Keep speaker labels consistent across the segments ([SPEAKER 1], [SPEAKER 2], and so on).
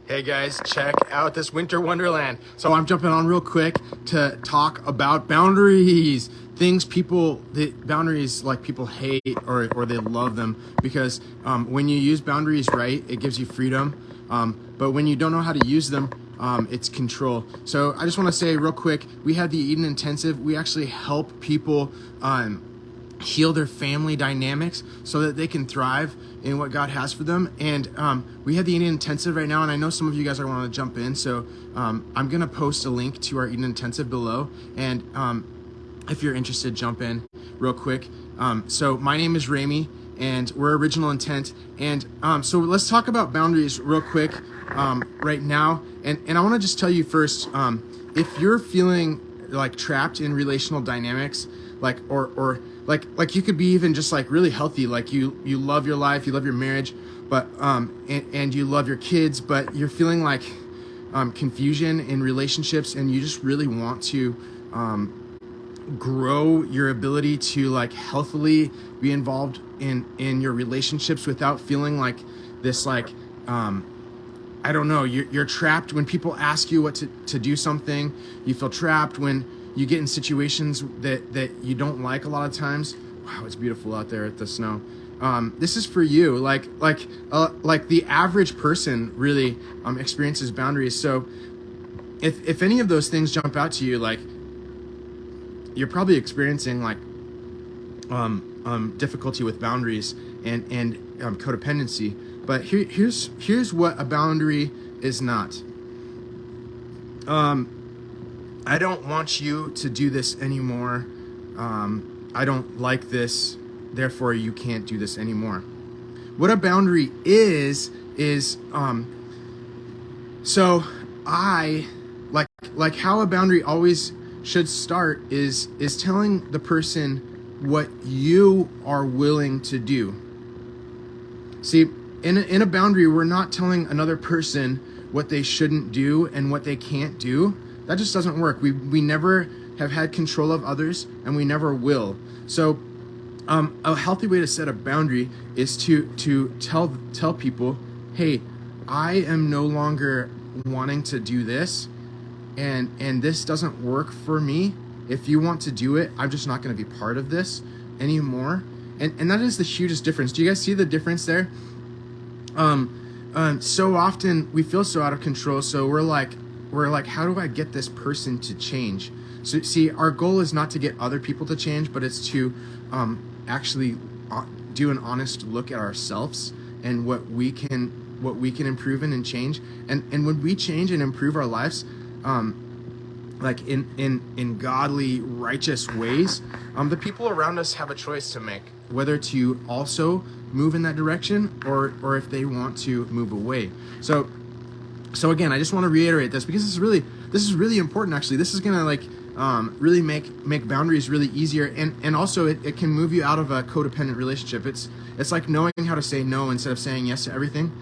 [SPEAKER 1] Hey guys, check out this winter wonderland. So I'm jumping on real quick to talk about boundaries. Boundaries like people hate or they love them because when you use boundaries right, it gives you freedom. But when you don't know how to use them, it's control. So I just want to say real quick, we had the Eden Intensive. We actually help people heal their family dynamics so that they can thrive in what God has for them. And we have the Eden Intensive right now, and I know some of you guys are wanting to jump in, so I'm gonna post a link to our Eden Intensive below, and if you're interested, jump in real quick. So my name is Remy, and we're Original Intent, and so let's talk about boundaries real quick right now. And I want to just tell you first, if you're feeling like trapped in relational dynamics, like or like you could be even just like really healthy, like you love your life, you love your marriage, but and you love your kids, but you're feeling like confusion in relationships, and you just really want to grow your ability to like healthily be involved in your relationships without feeling like this, like I don't know, you're trapped when people ask you what to do something. You feel trapped when you get in situations that you don't like a lot of times. Wow, it's beautiful out there at the snow. This is for you. Like the average person really experiences boundaries. So if any of those things jump out to you, like you're probably experiencing like difficulty with boundaries and codependency. But here's what a boundary is not. I don't want you to do this anymore. I don't like this, therefore you can't do this anymore. What a boundary is so I like how a boundary always should start is telling the person what you are willing to do. See, in a boundary, we're not telling another person what they shouldn't do and what they can't do. That just doesn't work. We never have had control of others, and we never will. So a healthy way to set a boundary is to tell people, hey, I am no longer wanting to do this, and this doesn't work for me. If you want to do it, I'm just not going to be part of this anymore. And that is the hugest difference. Do you guys see the difference there? So often we feel so out of control, so we're like, how do I get this person to change? So see, our goal is not to get other people to change, but it's to actually do an honest look at ourselves and what we can improve in and change. And when we change and improve our lives, like in godly, righteous ways, the people around us have a choice to make, whether to also move in that direction or if they want to move away. So again, I just want to reiterate this because this is really important. Actually, this is gonna like really make boundaries really easier, and also it can move you out of a codependent relationship. It's like knowing how to say no instead of saying yes to everything.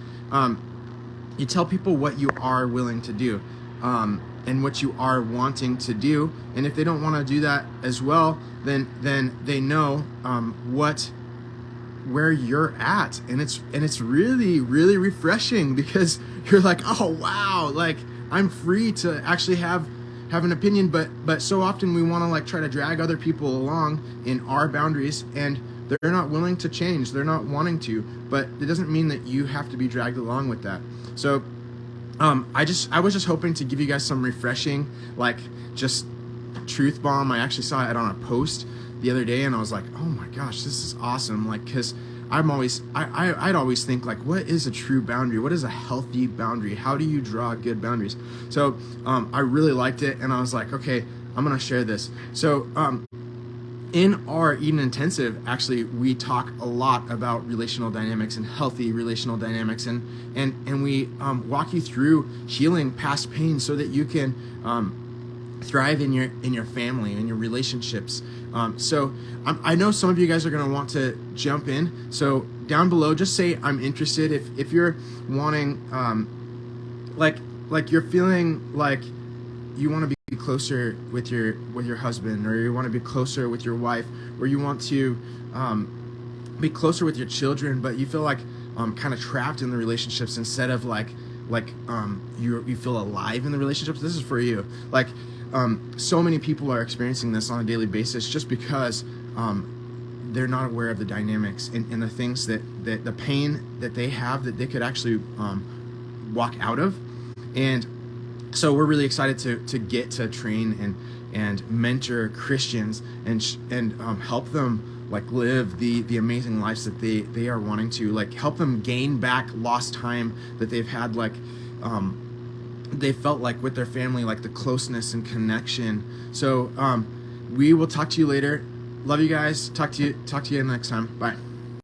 [SPEAKER 1] You tell people what you are willing to do, and what you are wanting to do, and if they don't want to do that as well, then they know where you're at, and it's really, really refreshing because you're like, oh wow, like I'm free to actually have an opinion. But so often we want to like try to drag other people along in our boundaries, and they're not willing to change, they're not wanting to, but it doesn't mean that you have to be dragged along with that. So I was just hoping to give you guys some refreshing, like just truth bomb. I actually saw it on a post the other day, and I was like, oh my gosh, this is awesome. Like, because I'd always think like, what is a true boundary? What is a healthy boundary? How do you draw good boundaries? So I really liked it, and I was like, okay, I'm gonna share this. So in our Eden Intensive, actually, we talk a lot about relational dynamics and healthy relational dynamics, and we walk you through healing past pain so that you can thrive in your family and your relationships. So I know some of you guys are going to want to jump in. So down below, just say I'm interested. If you're wanting, like you're feeling like you want to be closer with your husband, or you want to be closer with your wife, or you want to be closer with your children, but you feel like kind of trapped in the relationships instead of like you feel alive in the relationships, this is for you. Like, so many people are experiencing this on a daily basis just because they're not aware of the dynamics and the things that the pain that they have that they could actually walk out of. And so we're really excited to get to train and mentor Christians and help them like live the amazing lives that they are wanting to, like help them gain back lost time that they've had, like they felt like with their family, like the closeness and connection. So we will talk to you later. Love you guys. Talk to you next time. Bye.